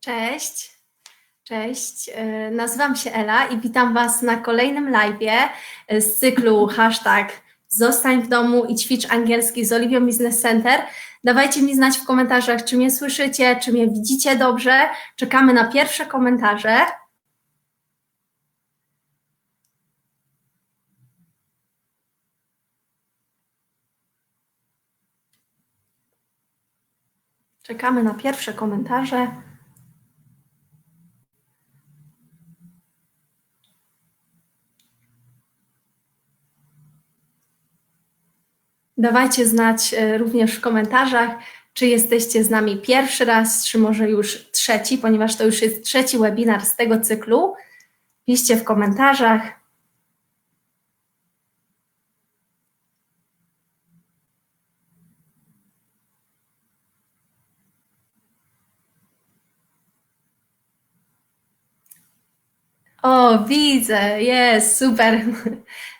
Cześć, cześć. Nazywam się Ela i witam Was na kolejnym live'ie z cyklu #Zostań w domu i ćwicz angielski z Olivia Business Centre. Dawajcie mi znać w komentarzach, czy mnie słyszycie, czy mnie widzicie dobrze. Czekamy na pierwsze komentarze. Czekamy na pierwsze komentarze. Dawajcie znać również w komentarzach, czy jesteście z nami pierwszy raz, czy może już trzeci, ponieważ to już jest trzeci webinar z tego cyklu. Piszcie w komentarzach. O, widzę, jest, super.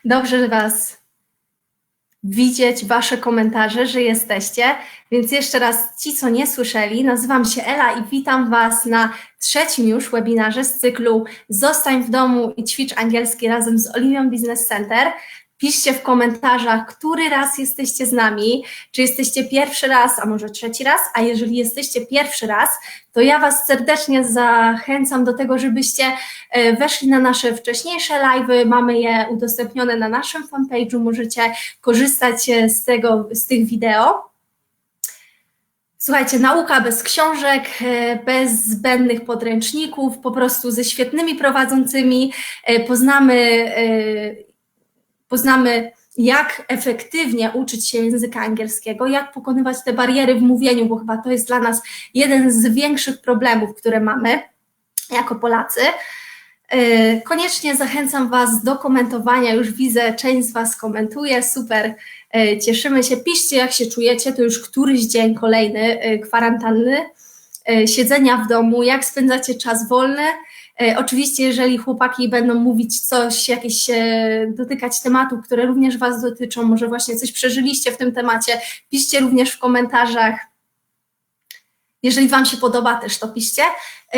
Dobrze Was widzieć, Wasze komentarze, że jesteście. Więc jeszcze raz ci, co nie słyszeli, nazywam się Ela i witam Was na trzecim już webinarze z cyklu Zostań w domu i ćwicz angielski razem z Olivią Business Centre. Piszcie w komentarzach, który raz jesteście z nami, czy jesteście pierwszy raz, a może trzeci raz, a jeżeli jesteście pierwszy raz, to ja Was serdecznie zachęcam do tego, żebyście weszli na nasze wcześniejsze live'y, mamy je udostępnione na naszym fanpage'u, możecie korzystać z tych wideo. Słuchajcie, nauka bez książek, bez zbędnych podręczników, po prostu ze świetnymi prowadzącymi poznamy, jak efektywnie uczyć się języka angielskiego, jak pokonywać te bariery w mówieniu, bo chyba to jest dla nas jeden z większych problemów, które mamy jako Polacy. Koniecznie zachęcam Was do komentowania, już widzę, część z Was komentuje, super, cieszymy się, piszcie jak się czujecie, to już któryś dzień kolejny kwarantanny, siedzenia w domu, jak spędzacie czas wolny. Oczywiście, jeżeli chłopaki będą mówić coś, dotykać tematów, które również Was dotyczą, może właśnie coś przeżyliście w tym temacie, piszcie również w komentarzach. Jeżeli Wam się podoba, też to piszcie.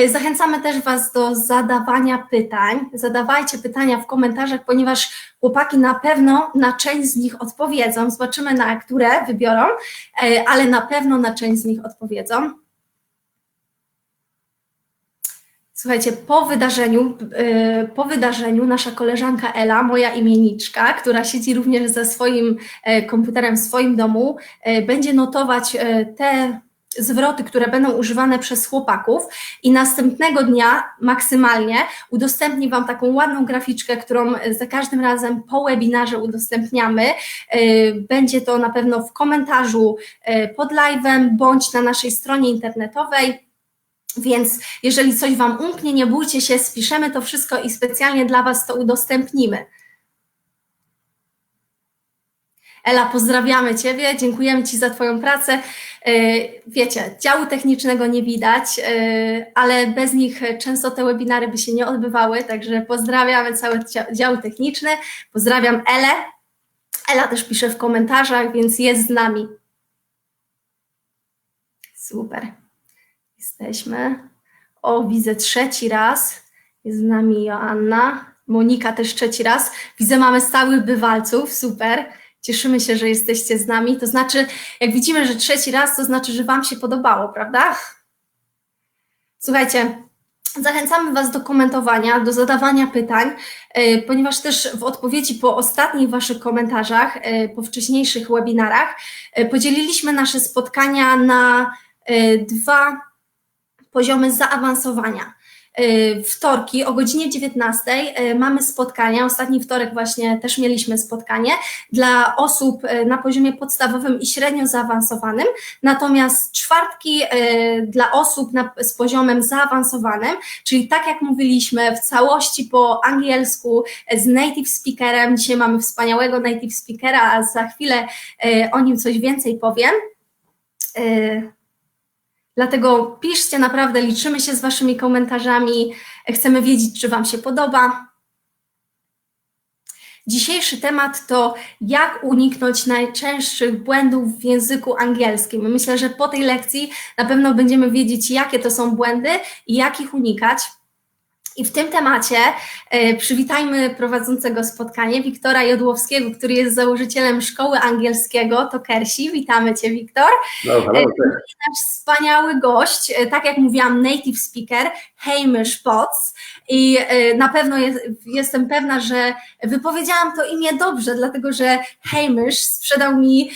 Zachęcamy też Was do zadawania pytań. Zadawajcie pytania w komentarzach, ponieważ chłopaki na pewno na część z nich odpowiedzą. Zobaczymy, na które wybiorą, ale na pewno na część z nich odpowiedzą. Słuchajcie, po wydarzeniu nasza koleżanka Ela, moja imienniczka, która siedzi również za swoim komputerem w swoim domu, będzie notować te zwroty, które będą używane przez chłopaków i następnego dnia maksymalnie udostępni Wam taką ładną graficzkę, którą za każdym razem po webinarze udostępniamy. Będzie to na pewno w komentarzu pod live'em bądź na naszej stronie internetowej. Więc jeżeli coś Wam umknie, nie bójcie się, spiszemy to wszystko i specjalnie dla Was to udostępnimy. Ela, pozdrawiamy Ciebie, dziękujemy Ci za Twoją pracę. Wiecie, działu technicznego nie widać, ale bez nich często te webinary by się nie odbywały, także pozdrawiamy cały dział techniczny, pozdrawiam Elę. Ela też pisze w komentarzach, więc jest z nami. Super. Jesteśmy. O, widzę trzeci raz. Jest z nami Joanna. Monika też trzeci raz. Widzę, mamy stałych bywalców. Super. Cieszymy się, że jesteście z nami. To znaczy, jak widzimy, że trzeci raz, to znaczy, że Wam się podobało, prawda? Słuchajcie, zachęcamy Was do komentowania, do zadawania pytań, ponieważ też w odpowiedzi po ostatnich Waszych komentarzach, po wcześniejszych webinarach, podzieliliśmy nasze spotkania na dwa poziomy zaawansowania. Wtorki o godzinie 19 mamy spotkania, ostatni wtorek właśnie też mieliśmy spotkanie dla osób na poziomie podstawowym i średnio zaawansowanym, natomiast czwartki dla osób z poziomem zaawansowanym, czyli tak jak mówiliśmy, w całości po angielsku z native speakerem. Dzisiaj mamy wspaniałego native speakera, a za chwilę o nim coś więcej powiem. Dlatego piszcie, naprawdę liczymy się z Waszymi komentarzami, chcemy wiedzieć, czy Wam się podoba. Dzisiejszy temat to jak uniknąć najczęstszych błędów w języku angielskim. Myślę, że po tej lekcji na pewno będziemy wiedzieć, jakie to są błędy i jak ich unikać. I w tym temacie przywitajmy prowadzącego spotkanie, Wiktora Jodłowskiego, który jest założycielem szkoły angielskiego Talkersi. Witamy Cię, Wiktor. Nasz wspaniały gość, tak jak mówiłam, native speaker, Hamish Potts. I na pewno jestem pewna, że wypowiedziałam to imię dobrze, dlatego że Hamish sprzedał mi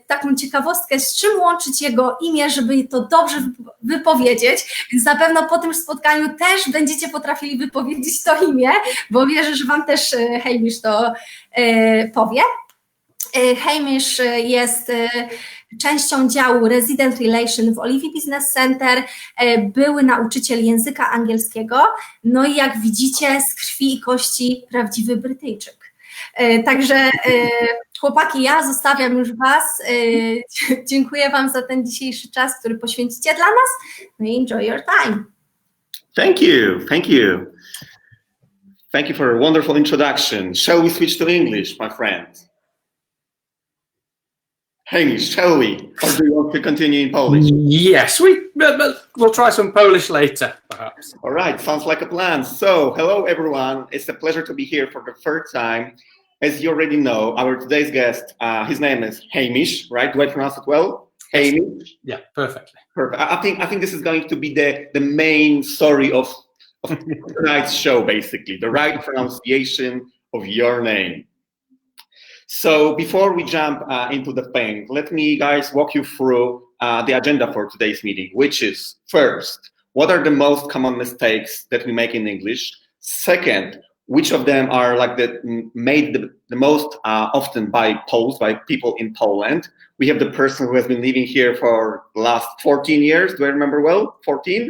taką ciekawostkę, z czym łączyć jego imię, żeby to dobrze wypowiedzieć. Więc na pewno po tym spotkaniu też będziecie potrafili wypowiedzieć to imię, bo wierzę, że Wam też Hamish to powie. Hamish jest częścią działu Resident Relation w Olivia Business Centre, były nauczyciel języka angielskiego, no i jak widzicie z krwi i kości prawdziwy Brytyjczyk. Także chłopaki, ja zostawiam już Was, dziękuję Wam za ten dzisiejszy czas, który poświęcicie dla nas, no i enjoy your time. Thank you. Thank you for a wonderful introduction. Shall we switch to English, my friend? Hamish, shall we? Or do you want to continue in Polish? Yes, we'll try some Polish later, perhaps. All right, sounds like a plan. So, hello everyone. It's a pleasure to be here for the third time. As you already know, our today's guest, his name is Hamish, right? Do I pronounce it well? Hamish? Yeah, perfectly. Perfect. I think this is going to be the main story of tonight's show, basically, the right pronunciation of your name. So before we jump into the thing, let me, guys, walk you through the agenda for today's meeting, which is, first, what are the most common mistakes that we make in English? Second, which of them are like made the most often by Poles, by people in Poland? We have the person who has been living here for the last 14 years. Do I remember well? 14?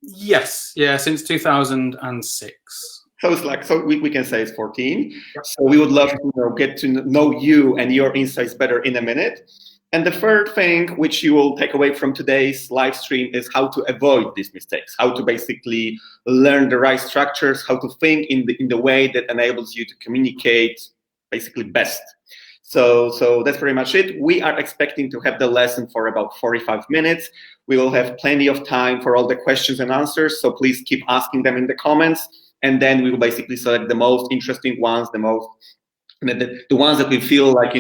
Yes, yeah, since 2006. So it's like, so we can say it's 14. So we would love to get to know you and your insights better in a minute. And the third thing which you will take away from today's live stream is how to avoid these mistakes, how to basically learn the right structures, how to think in the way that enables you to communicate basically best. So that's pretty much it. We are expecting to have the lesson for about 45 minutes. We will have plenty of time for all the questions and answers. So please keep asking them in the comments. And then we will basically select the most interesting ones, the ones that we feel like,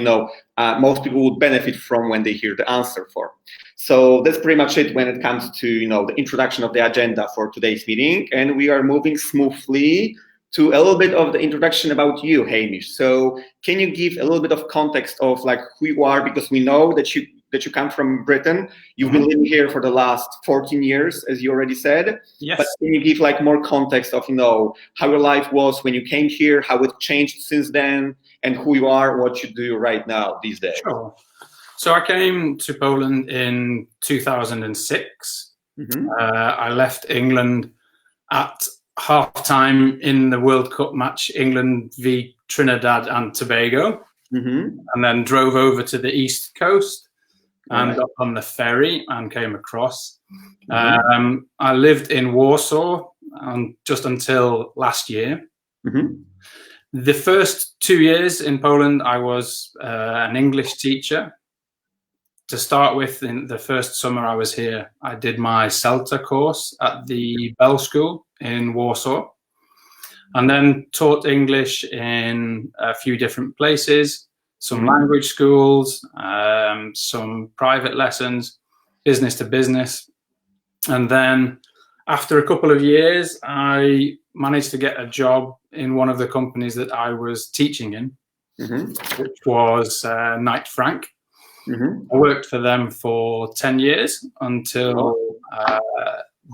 most people would benefit from when they hear the answer for. So that's pretty much it when it comes to, the introduction of the agenda for today's meeting. And we are moving smoothly to a little bit of the introduction about you, Hamish. So can you give a little bit of context of like who you are? Because we know that you come from Britain. You've been living here for the last 14 years, as you already said. Yes. But can you give like more context of, how your life was when you came here, how it changed since then, and who you are, what you do right now these days? Sure. So I came to Poland in 2006. Mm-hmm. I left England at half-time in the World Cup match, England v Trinidad and Tobago, mm-hmm. and then drove over to the East Coast. And got on the ferry and came across. Mm-hmm. I lived in Warsaw just until last year. Mm-hmm. The first 2 years in Poland, I was an English teacher. To start with, in the first summer I was here, I did my CELTA course at the Bell School in Warsaw, and then taught English in a few different places. Some language schools, some private lessons, business to business. And then after a couple of years, I managed to get a job in one of the companies that I was teaching in, mm-hmm. which was Knight Frank. Mm-hmm. I worked for them for 10 years until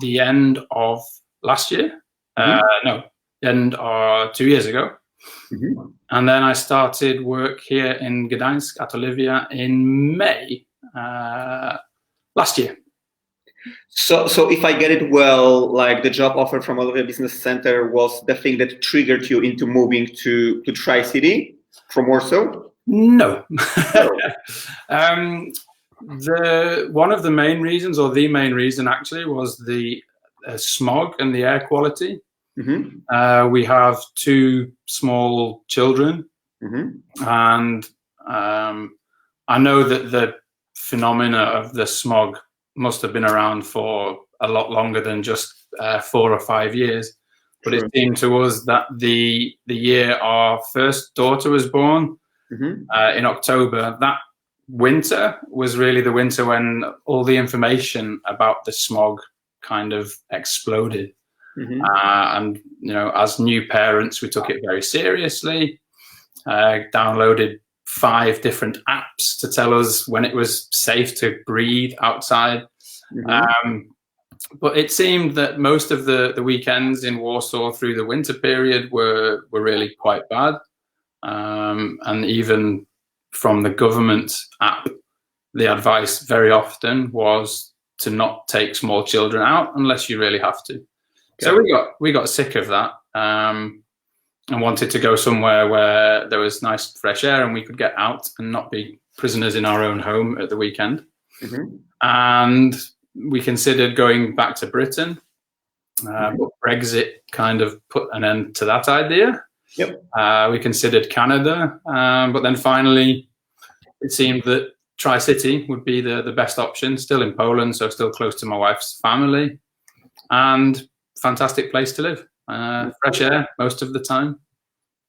the end of last year. End of 2 years ago. Mm-hmm. And then I started work here in Gdańsk at Olivią in May last year. So if I get it well, like the job offer from Olivia Business Centre was the thing that triggered you into moving to Tri-City from Warsaw? No. One of the main reasons, or the main reason actually, was the smog and the air quality. We have 2 small children, and I know that the phenomena of the smog must have been around for a lot longer than just 4 or 5 years. But it seemed to us that the year our first daughter was born, in October, that winter was really the winter when all the information about the smog kind of exploded. And, you know, as new parents, we took it very seriously, downloaded 5 different apps to tell us when it was safe to breathe outside. But it seemed that most of the weekends in Warsaw through the winter period were really quite bad. And even from the government app, the advice very often was to not take small children out unless you really have to. So we got sick of that, and wanted to go somewhere where there was nice fresh air and we could get out and not be prisoners in our own home at the weekend. And we considered going back to Britain, but Brexit kind of put an end to that idea. We considered Canada, but then finally it seemed that Tri-City would be the best option, still in Poland, so still close to my wife's family, and fantastic place to live. Fresh air most of the time,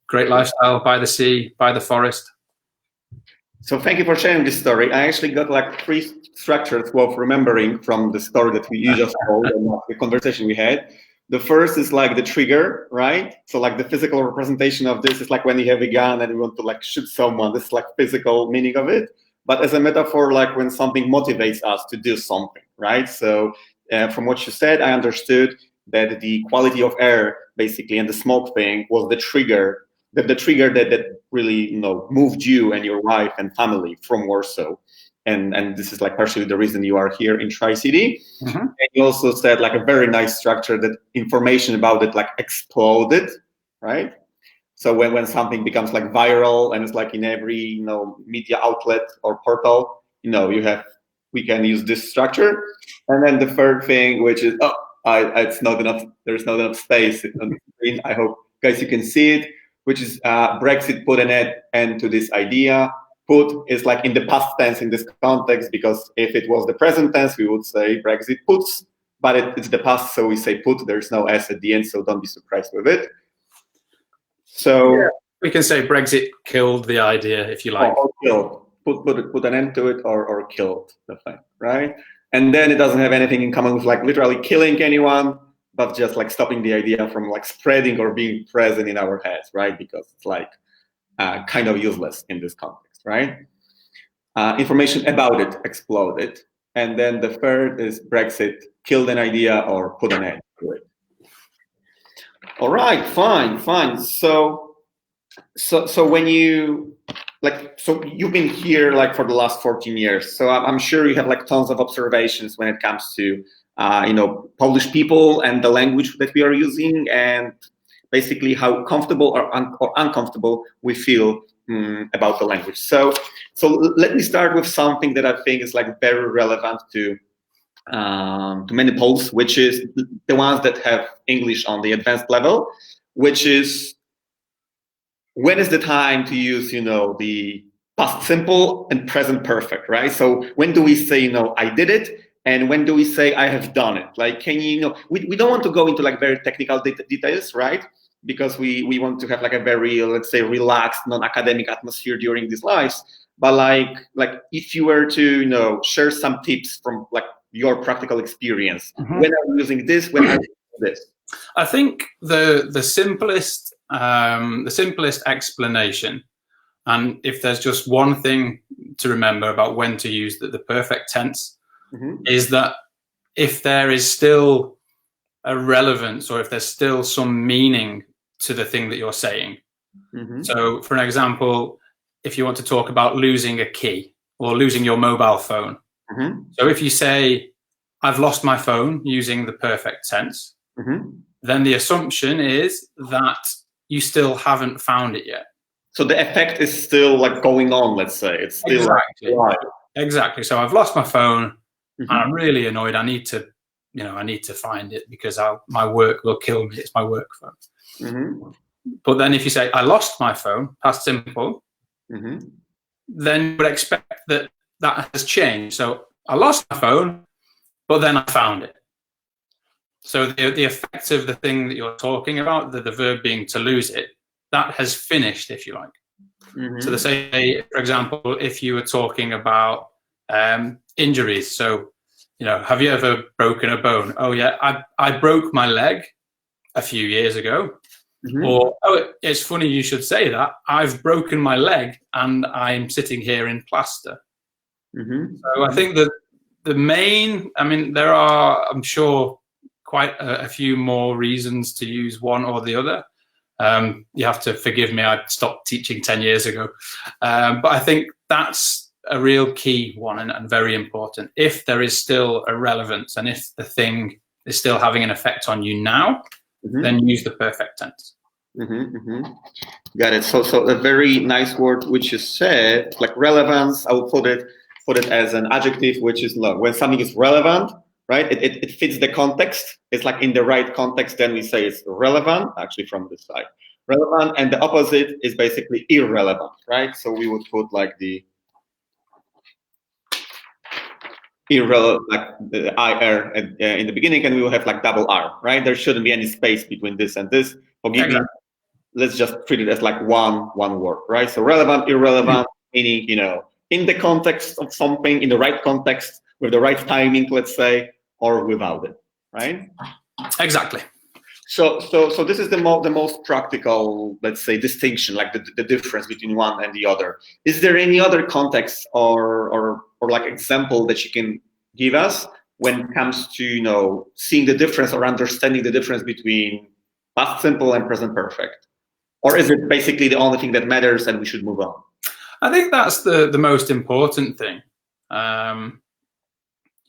great lifestyle by the sea, by the forest. So thank you for sharing this story. I actually got like 3 structures worth remembering from the story that you just told and the conversation we had. The first is like the trigger, right? So like the physical representation of this is like when you have a gun and you want to like shoot someone. This is like physical meaning of it. But as a metaphor, like when something motivates us to do something, right? So from what you said, I understood that the quality of air basically and the smoke thing was the trigger, that really, you know, moved you and your wife and family from Warsaw. And this is like partially the reason you are here in Tri-City. And you also said like a very nice structure that information about it like exploded, right? So when something becomes like viral and it's like in every, you know, media outlet or portal, you know, we can use this structure. And then the third thing, which is, it's not enough, there's not enough space on the screen. I hope guys you can see it, which is Brexit put an end to this idea. Put is like in the past tense in this context, because if it was the present tense, we would say Brexit puts, but it's the past, so we say put, there's no S at the end, so don't be surprised with it. So yeah, we can say Brexit killed the idea, if you like. Or killed. Put an end to it, or killed the thing, right? And then it doesn't have anything in common with like literally killing anyone, but just like stopping the idea from like spreading or being present in our heads, right? Because it's like kind of useless in this context, right? Information about it exploded. And then the third is Brexit killed an idea or put an end to it. All right, fine. So when you so you've been here like for the last 14 years. So I'm sure you have like tons of observations when it comes to Polish people and the language that we are using, and basically how comfortable or uncomfortable we feel about the language. So let me start with something that I think is like very relevant to many Poles, which is the ones that have English on the advanced level, which is when is the time to use, the past simple and present perfect, right? So when do we say, I did it? And when do we say I have done it? Like, can you, we don't want to go into like very technical details, right? Because we want to have like a very, let's say, relaxed, non-academic atmosphere during these lives. But like if you were to, share some tips from like your practical experience, when are you using this? When are you using this? I think the simplest explanation, and if there's just one thing to remember about when to use the perfect tense, is that if there is still a relevance, or if there's still some meaning to the thing that you're saying. So for an example, if you want to talk about losing a key or losing your mobile phone. So if you say, I've lost my phone, using the perfect tense, then the assumption is that you still haven't found it yet. So the effect is still like going on, let's say. It's still exactly. So I've lost my phone and I'm really annoyed. I need to I need to find it because my work will kill me. It's my work phone. Mm-hmm. But then if you say, I lost my phone, past simple, Mm-hmm. then you would expect that has changed. So I lost my phone, but then I found it. So the effect of the thing that you're talking about, the verb being to lose it, that has finished, if you like. Mm-hmm. So say, for example, if you were talking about injuries. So, have you ever broken a bone? Oh yeah, I broke my leg a few years ago. Mm-hmm. Or, it's funny you should say that. I've broken my leg and I'm sitting here in plaster. Mm-hmm. So I think that the main, there are, I'm sure, quite a few more reasons to use one or the other. You have to forgive me, I stopped teaching 10 years ago. But I think that's a real key one and very important. If there is still a relevance and if the thing is still having an effect on you now, Mm-hmm. then use the perfect tense. Mm-hmm. Mm-hmm. Got it. So a very nice word which you said, like relevance, I will put it as an adjective, which is when something is relevant, right? It fits the context. It's like in the right context, then we say it's relevant, actually from this side. Relevant, and the opposite is basically irrelevant, right? So we would put like the irrelevant, like the IR in the beginning, and we will have like double R, right? There shouldn't be any space between this and this. Forgive me. Let's just treat it as like one word, right? So relevant, irrelevant, meaning, in the context of something, in the right context, with the right timing, let's say, or without it, right? Exactly. So this is the most practical, let's say, distinction, like the difference between one and the other. Is there any other context or like example that you can give us when it comes to seeing the difference or understanding the difference between past simple and present perfect? Or is it basically the only thing that matters and we should move on? I think that's the most important thing.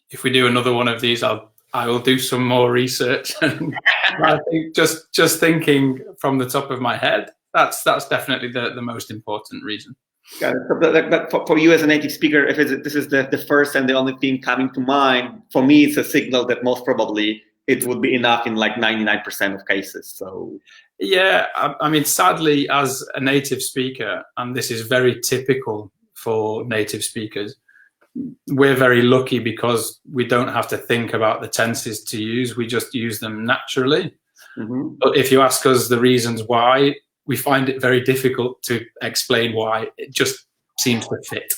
If we do another one of these, I will do some more research. I think just thinking from the top of my head, that's definitely the most important reason. Got it. So for you as a native speaker, if this is the first and the only thing coming to mind, for me, it's a signal that most probably it would be enough in like 99% of cases. So. Yeah, sadly, as a native speaker, and this is very typical for native speakers, we're very lucky because we don't have to think about the tenses to use. We just use them naturally. Mm-hmm. But if you ask us the reasons why, we find it very difficult to explain why. It just seems to fit.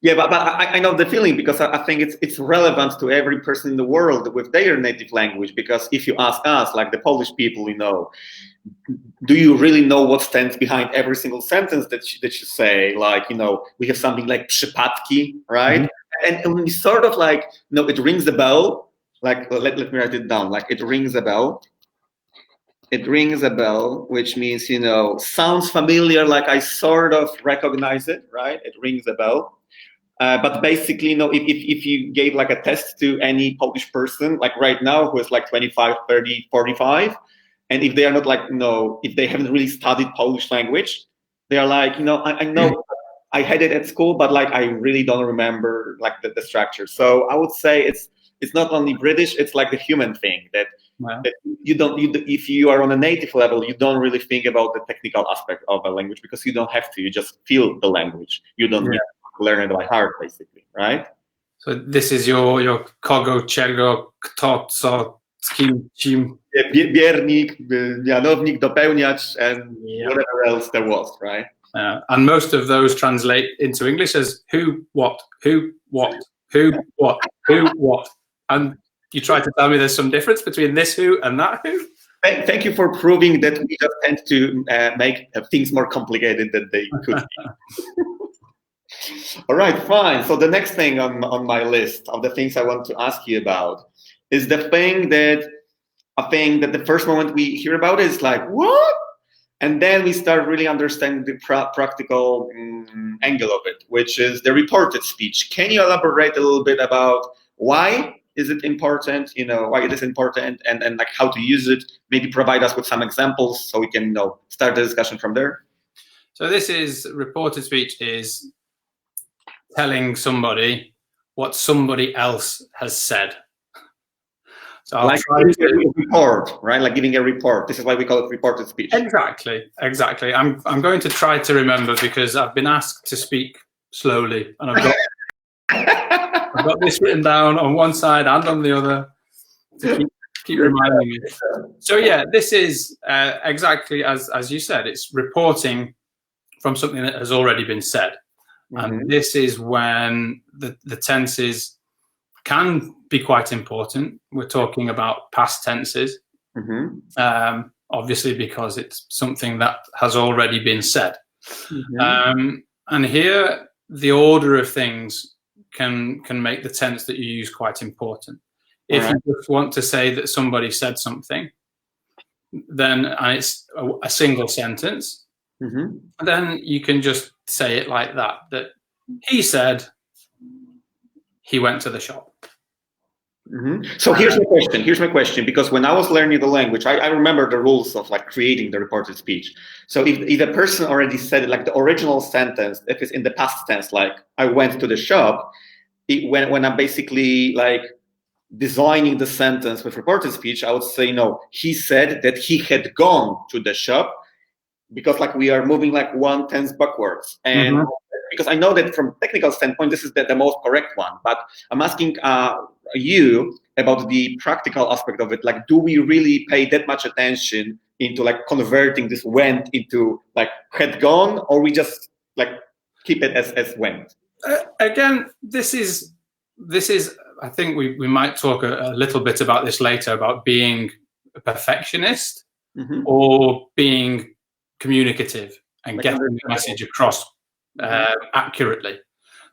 Yeah, but I know the feeling because I think it's relevant to every person in the world with their native language. Because if you ask us, like the Polish people, do you really know what stands behind every single sentence that you say? Like, we have something like przypadki, right? Mm-hmm. And we sort of like, it rings a bell. Like, let me write it down. Like, it rings a bell. It rings a bell, which means, sounds familiar. Like I sort of recognize it, right? It rings a bell. But basically, if you gave like a test to any Polish person, like right now, who is like 25, 30, 45, and if they are not like, if they haven't really studied Polish language, they are like, I know I had it at school, but like I really don't remember like the structure. So I would say it's not only British, it's like the human thing that, wow. That if you are on a native level, you don't really think about the technical aspect of a language because you don't have to. You just feel the language. You don't need to learn it by heart, basically, right? So this is your kogo, czego, kto, co, z kim, czym. Biernik, mianownik, dopełniacz, and whatever else there was, right? And most of those translate into English as who, what, who, what, who, what, who, what. And you try to tell me there's some difference between this who and that who? Thank you for proving that we just tend to make things more complicated than they could be. All right, fine. So the next thing on my list of the things I want to ask you about is the thing that the first moment we hear about is like, what? And then we start really understanding the practical angle of it, which is the reported speech. Can you elaborate a little bit about why is it important, why it is important and like how to use it? Maybe provide us with some examples so we can, start the discussion from there. So this is reported speech is telling somebody what somebody else has said. So I'll like try giving a report, right? Like giving a report. This is why we call it reported speech. Exactly. I'm going to try to remember, because I've been asked to speak slowly, and I've got this written down on one side and on the other to keep reminding me. So yeah, this is exactly as you said. It's reporting from something that has already been said, and this is when the tenses can be quite important. We're talking about past tenses, obviously, because it's something that has already been said. And here, the order of things can make the tense that you use quite important. If you just want to say that somebody said something, then and it's a single sentence, then you can just say it like that he said he went to the shop. So here's my question, because when I was learning the language, I remember the rules of like creating the reported speech. So if a person already said it, like the original sentence, if it's in the past tense, like I went to the shop, when I'm basically like designing the sentence with reported speech, I would say, no, he said that he had gone to the shop, because like we are moving like one tense backwards. And because I know that from technical standpoint, this is the most correct one, but I'm asking you about the practical aspect of it. Like, do we really pay that much attention into like converting this went into like had gone, or we just like keep it as went? Again, this is I think we might talk a little bit about this later, about being a perfectionist or being communicative and like getting the message across accurately.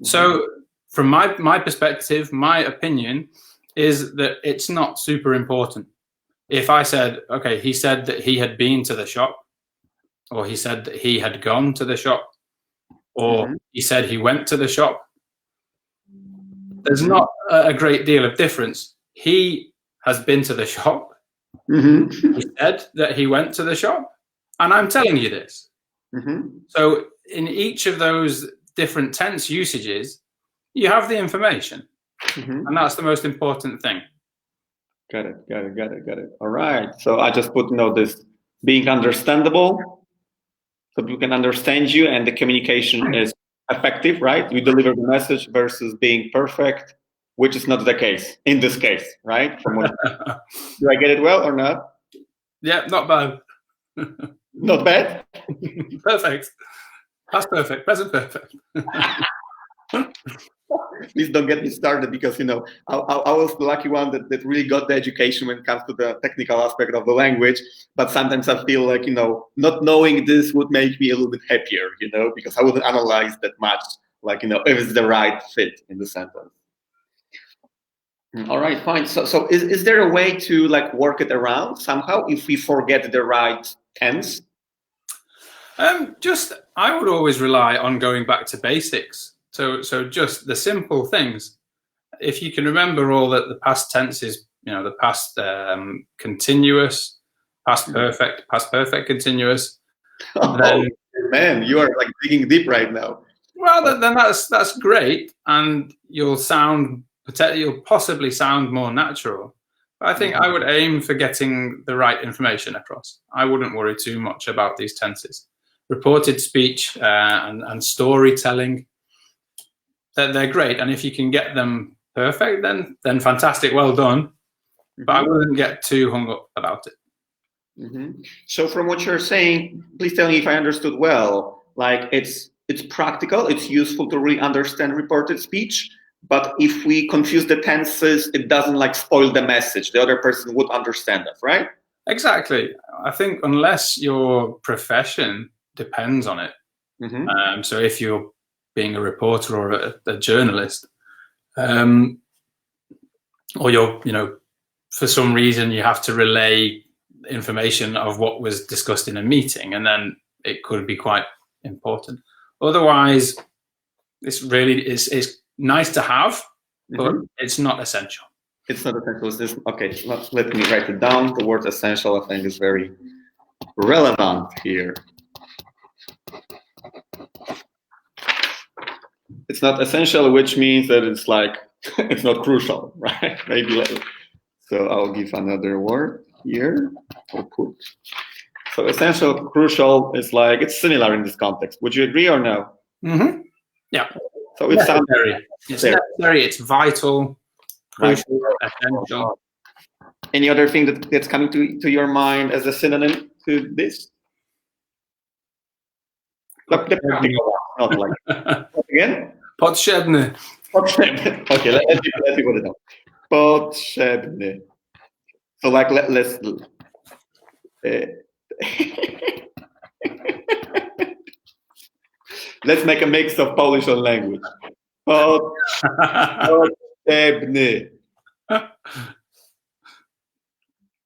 So from my perspective, my opinion is that it's not super important. If I said, okay, he said that he had been to the shop, or he said that he had gone to the shop, or he said he went to the shop, there's not a great deal of difference. He has been to the shop. He said that he went to the shop, and I'm telling you this. So in each of those different tense usages, you have the information, and that's the most important thing. Got it. All right. So I just put this being understandable, so people can understand you, and the communication is effective, right? You deliver the message versus being perfect, which is not the case in this case, right? From what, do I get it well or not? Yeah, not bad. Not bad? Perfect. Past perfect. Present perfect. Please don't get me started, because I was the lucky one that really got the education when it comes to the technical aspect of the language. But sometimes I feel like not knowing this would make me a little bit happier, because I wouldn't analyze that much, like if it's the right fit in the sentence. All right, fine. So is there a way to like work it around somehow if we forget the right tense? I would always rely on going back to basics. So just the simple things. If you can remember all that the past tense is, the past continuous, past perfect continuous. Then, man, you are like digging deep right now. Well, then that's great, and you'll possibly sound more natural. But I think I would aim for getting the right information across. I wouldn't worry too much about these tenses. Reported speech and storytelling, they're great, and if you can get them perfect, then fantastic, well done. But I wouldn't get too hung up about it. So from what you're saying, please tell me if I understood well. Like it's practical, it's useful to really understand reported speech, but if we confuse the tenses, it doesn't like spoil the message. The other person would understand that, right? Exactly. I think unless your profession depends on it. So if you're being a reporter or a journalist, or you're, for some reason you have to relay information of what was discussed in a meeting, and then it could be quite important. Otherwise, it's nice to have, but it's not essential. It's not essential. Okay, let me write it down. The word essential, I think, is very relevant here. It's not essential, which means that it's like it's not crucial, right? Maybe So I'll give another word here. Or put. So essential, crucial is like, it's similar in this context. Would you agree or no? Mm-hmm. Yeah. So it sounds necessary. It's necessary. It's vital, crucial, essential. Any other thing that's coming to your mind as a synonym to this? The practical one, not like again. Potrzebny. Potrzebny. Okay, let's see what it is. Potrzebny. So like let's. Let's make a mix of Polish and language. Potrzebny.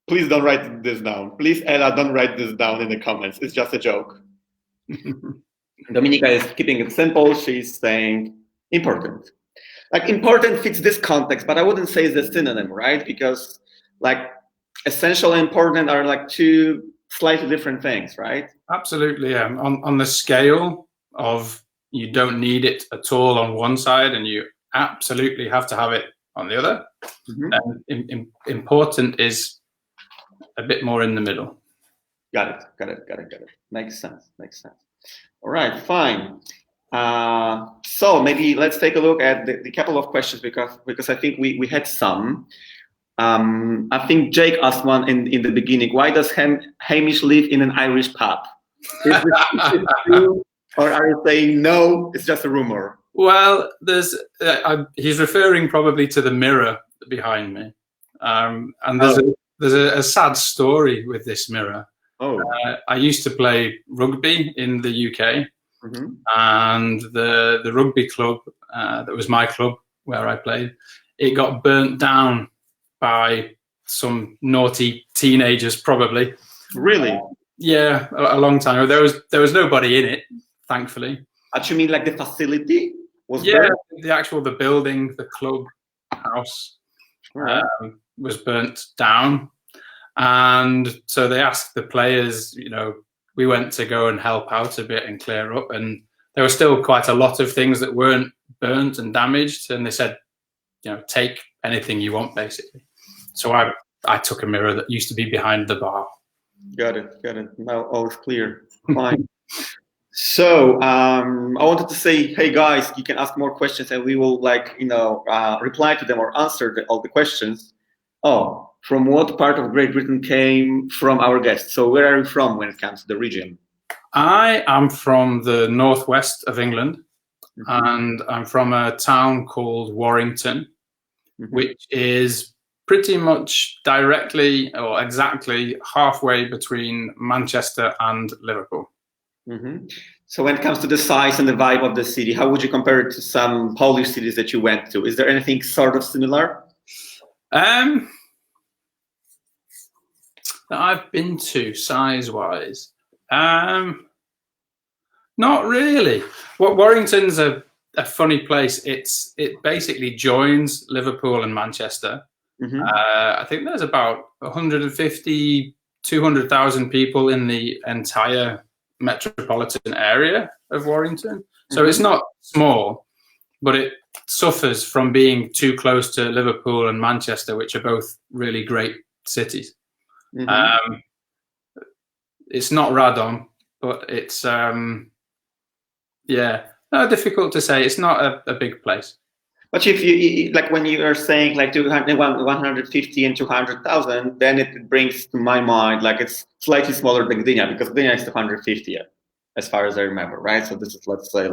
Please don't write this down. Please, Ella, don't write this down in the comments. It's just a joke. Dominika is keeping it simple. She's saying important. Like important fits this context, but I wouldn't say it's a synonym, right? Because like essential and important are like two slightly different things, right? Absolutely, yeah. On the scale of you don't need it at all on one side and you absolutely have to have it on the other. And important is a bit more in the middle. Got it. Makes sense. All right, fine. So maybe let's take a look at the couple of questions because I think we had some. I think Jake asked one in the beginning. Why does Hamish live in an Irish pub? Is it true, or are you saying no? It's just a rumor. Well, he's referring probably to the mirror behind me, and there's a sad story with this mirror. I used to play rugby in the UK, and the rugby club that was my club where I played, it got burnt down by some naughty teenagers, probably. Really? Yeah, a long time ago. There was nobody in it, thankfully. You mean like the facility was burnt? burnt? The building, the club house was burnt down. And so they asked the players, we went to go and help out a bit and clear up. And there were still quite a lot of things that weren't burnt and damaged. And they said, take anything you want, basically. So I took a mirror that used to be behind the bar. Got it. Now all is clear. Fine. So I wanted to say, hey guys, you can ask more questions and we will reply to them or answer all the questions. From what part of Great Britain came from our guest? So where are you from when it comes to the region? I am from the northwest of England, and I'm from a town called Warrington, which is pretty much directly or exactly halfway between Manchester and Liverpool. So when it comes to the size and the vibe of the city, how would you compare it to some Polish cities that you went to? Is there anything sort of similar? That I've been to size-wise, not really. Warrington's a funny place. It basically joins Liverpool and Manchester. I think there's about 150, 200,000 people in the entire metropolitan area of Warrington. So it's not small, but it suffers from being too close to Liverpool and Manchester, which are both really great cities. It's not Radom, but it's difficult to say. It's not a big place. But if you when you are saying 150 and 200,000, then it brings to my mind it's slightly smaller than Gdynia, because Gdynia is 250 as far as I remember, right? So this is, let's say,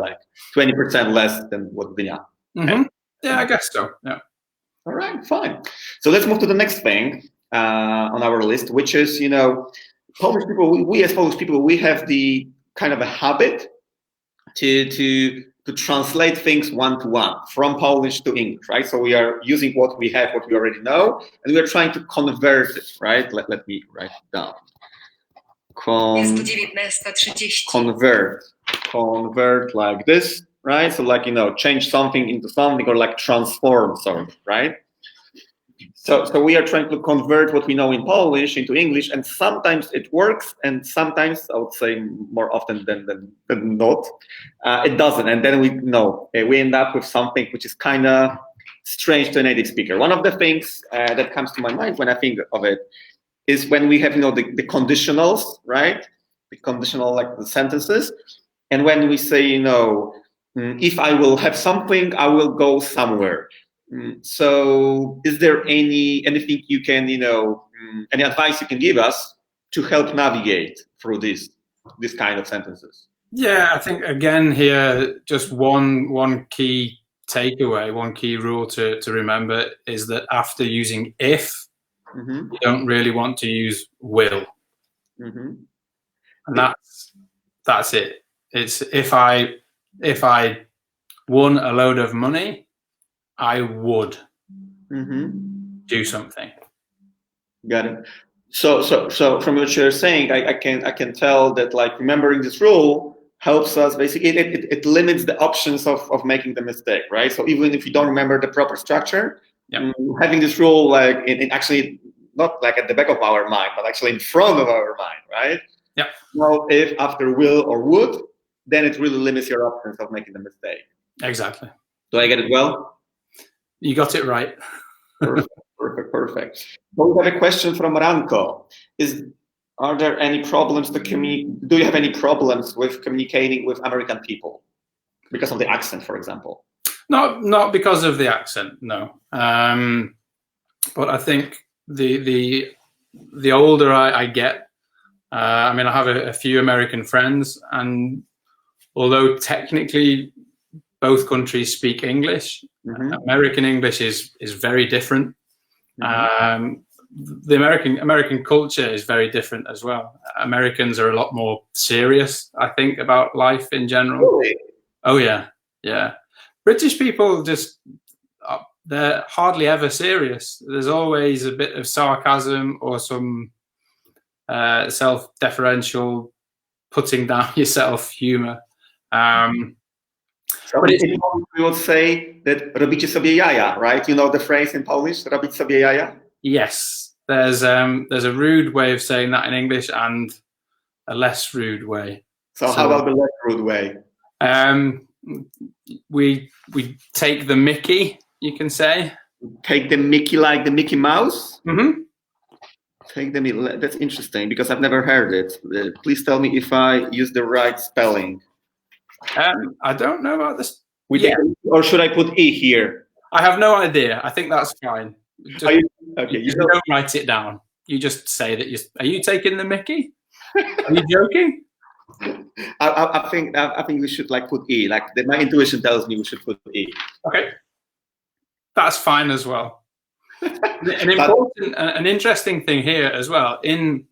20% less than what Gdynia. Yeah, I guess so. Yeah. All right, fine. So let's move to the next thing on our list, which is, Polish people, we as Polish people, we have the kind of a habit to translate things one-to-one from Polish to English, right? So we are using what we have, what we already know, and we are trying to convert it, right? Let me write it down. Convert like this, right? So change something into something, or transform something, right? So we are trying to convert what we know in Polish into English, and sometimes it works, and sometimes, I would say more often than not, it doesn't. And then we end up with something which is kind of strange to a native speaker. One of the things that comes to my mind when I think of it is when we have, the conditionals, right? The conditional, like the sentences. And when we say, if I will have something, I will go somewhere. So is there anything you can, any advice you can give us to help navigate through this kind of sentences? Yeah, I think again here, just one key takeaway, one key rule to remember is that after using if, you don't really want to use will. And that's it. It's if I won a load of money, I would do something. Got it. So from what you're saying, I can tell that like remembering this rule helps us basically. It limits the options of making the mistake, right? So even if you don't remember the proper structure, having this rule like in actually not like at the back of our mind, but actually in front of our mind, right? Yeah. Well, if after will or would, then it really limits your options of making the mistake. Exactly. Do I get it well? You got it right. Perfect. Well, we have a question from Ranko. Are there any problems to communicate? Do you have any problems with communicating with American people because of the accent, for example? Not because of the accent, no. But I think the older I get, I have a few American friends, and although technically both countries speak English, American English is very different. The American culture is very different as well. Americans are a lot more serious, I think, about life in general. Really? Oh yeah. British people they're hardly ever serious. There's always a bit of sarcasm or some self-deferential, putting down yourself humor. But we would say that robicie sobie jaja, right? You know the phrase in Polish, robić sobie jaja? Yes, there's a rude way of saying that in English and a less rude way. So how about the less rude way? We take the Mickey, you can say. Take the Mickey like the Mickey Mouse? Take the Mickey. That's interesting because I've never heard it. Please tell me if I use the right spelling. I don't know about this. Or should I put E here? I have no idea. I think that's fine. Okay, you don't write it down. You just say that are you taking the Mickey? Are you joking? I think we should like put E. Like my intuition tells me we should put E. Okay, that's fine as well. An interesting thing here as well in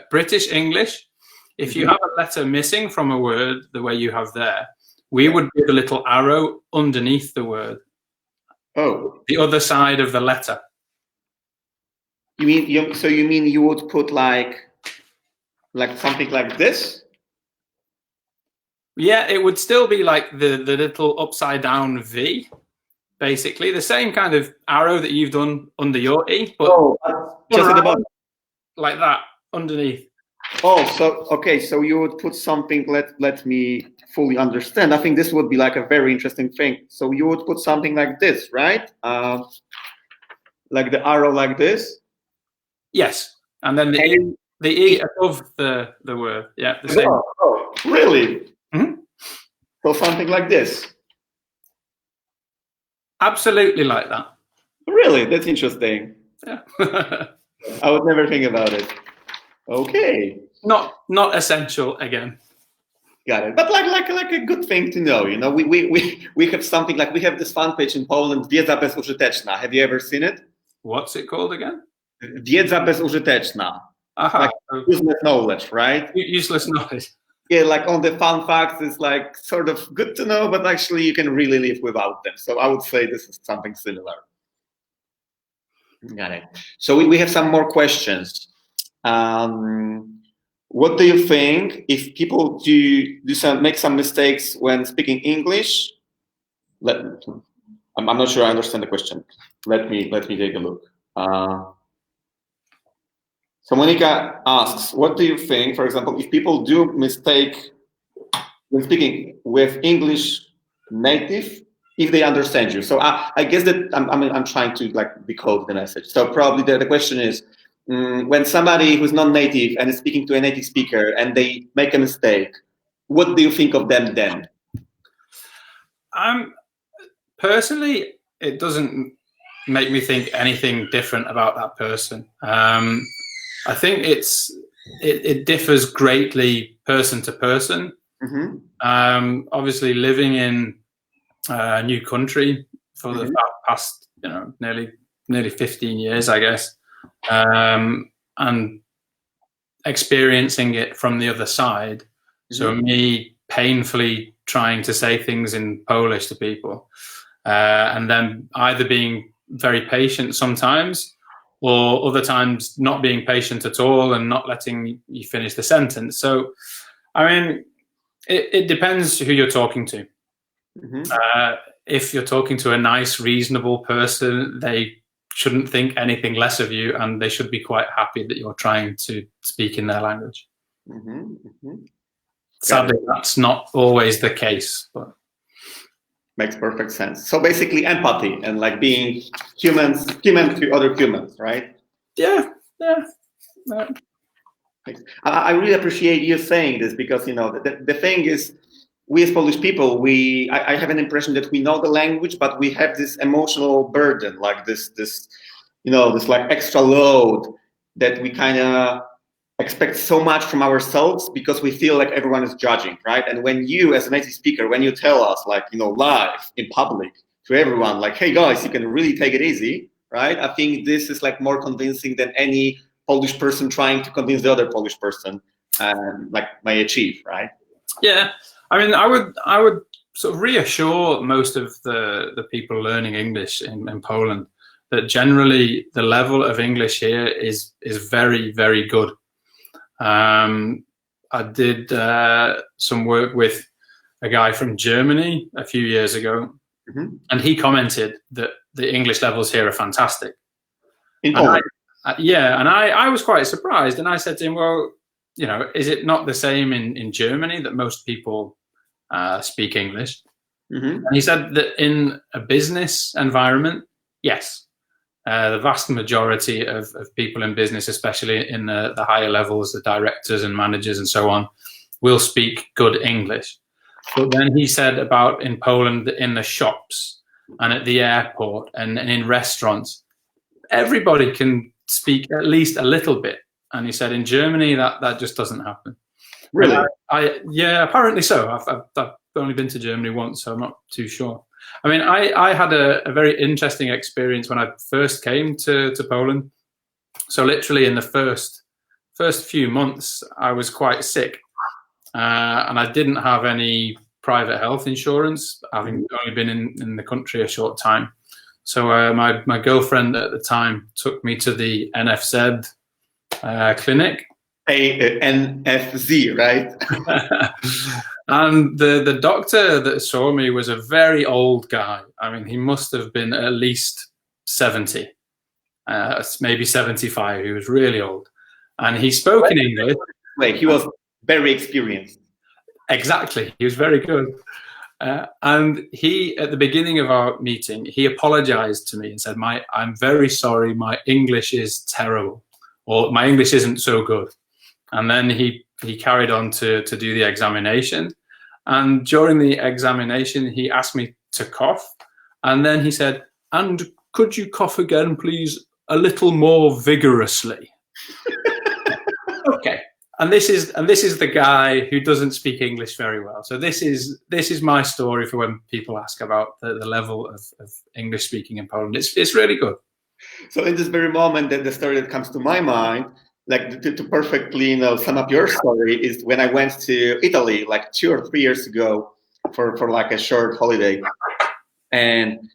British English. If you have a letter missing from a word the way you have there, we would put a little arrow underneath the word. Oh, the other side of the letter. You mean you would put like something like this? Yeah, it would still be like the little upside down V, basically the same kind of arrow that you've done under your E, but just at the bottom, like that underneath. Oh, so you would put something. Let me fully understand. I think this would be like a very interesting thing. So you would put something like this, right? Like the arrow, like this. Yes, and then the E above the word. Yeah, the same. Oh, really? So something like this. Absolutely like that. Really, that's interesting. Yeah. I would never think about it. Okay. Not essential again. Got it. But like a good thing to know, we have something like, we have this fan page in Poland, wiedza bezużyteczna. Have you ever seen it? What's it called again? Wiedza bezużyteczna. Like useless knowledge, right? Useless knowledge. Yeah, like on the fun facts, it's like sort of good to know, but actually you can really live without them. So I would say this is something similar. Got it. So we have some more questions. What do you think if people make some mistakes when speaking English? I'm not sure I understand the question. Let me take a look. So Monica asks, what do you think, for example, if people do mistake when speaking with English native if they understand you. So I guess that I'm trying to like decode the message. So probably the question is, when somebody who's non-native and is speaking to a native speaker and they make a mistake, what do you think of them then? Personally, it doesn't make me think anything different about that person. I think it differs greatly person to person. Obviously, living in a new country for the past, nearly 15 years, I guess, and experiencing it from the other side. So me painfully trying to say things in Polish to people, and then either being very patient sometimes, or other times not being patient at all and not letting you finish the sentence. So, I mean, it depends who you're talking to. If you're talking to a nice, reasonable person, they shouldn't think anything less of you, and they should be quite happy that you're trying to speak in their language. Sadly, that's not always the case, but makes perfect sense. So basically empathy and like being human to other humans, right? Yeah. I really appreciate you saying this, because the thing is, we as Polish people, I have an impression that we know the language, but we have this emotional burden, like this like extra load that we kind of expect so much from ourselves because we feel like everyone is judging, right? And when you, as a native speaker, when you tell us like, live in public to everyone, like, hey guys, you can really take it easy, right? I think this is like more convincing than any Polish person trying to convince the other Polish person like may achieve, right? Yeah. I mean, I would sort of reassure most of the people learning English in Poland that generally the level of English here is very, very good. I did some work with a guy from Germany a few years ago, and he commented that the English levels here are fantastic. In Poland? And I was quite surprised, and I said to him, well, is it not the same in Germany that most people speak English? And he said that in a business environment, yes. The vast majority of people in business, especially in the higher levels, the directors and managers and so on, will speak good English. But then he said about in Poland, in the shops and at the airport and in restaurants, everybody can speak at least a little bit. And he said in Germany, that just doesn't happen. Really? Yeah, apparently so. I've only been to Germany once, so I'm not too sure. I mean, I had a very interesting experience when I first came to Poland. So literally in the first few months, I was quite sick, and I didn't have any private health insurance, having only been in the country a short time. So my girlfriend at the time took me to the NFZ clinic. NFZ, right? And the doctor that saw me was a very old guy. I mean, he must have been at least 70, maybe 75. He was really old. And he spoke in English. Wait, he was very experienced. Exactly. He was very good. And he, at the beginning of our meeting, he apologized to me and said, I'm very sorry, my English is terrible, or my English isn't so good. And then he carried on to do the examination. And during the examination, he asked me to cough. And then he said, and could you cough again, please, a little more vigorously? Okay. And this is the guy who doesn't speak English very well. So this is my story for when people ask about the level of English speaking in Poland. It's really good. So in this very moment, the story that comes to my mind, like to perfectly sum up your story, is when I went to Italy like 2 or 3 years ago for like a short holiday, and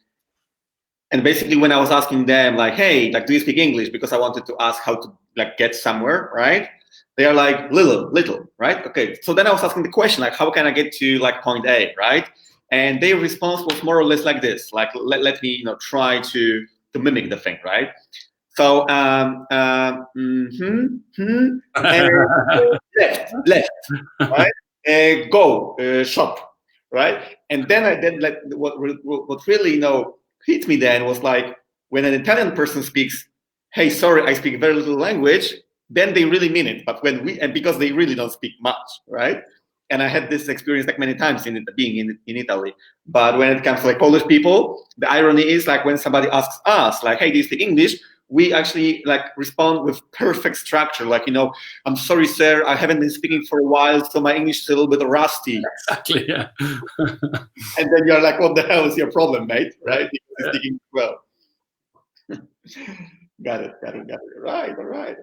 basically when I was asking them like, hey, like, do you speak English, because I wanted to ask how to like get somewhere, right? They are like little, right? Okay, so then I was asking the question like, how can I get to like point A, right? And their response was more or less like this, like let me try to mimic the thing, right? So and left, right? Go shop, right? And then what really, hit me then was like, when an Italian person speaks, hey, sorry, I speak very little language, then they really mean it. But and because they really don't speak much, right? And I had this experience like many times being in Italy. But when it comes to like Polish people, the irony is like when somebody asks us, like, hey, do you speak English? We actually like respond with perfect structure. Like, I'm sorry, sir, I haven't been speaking for a while, so my English is a little bit rusty. Exactly, yeah. And then you're like, what the hell is your problem, mate? Right? You're speaking well. Got it. Right, all right.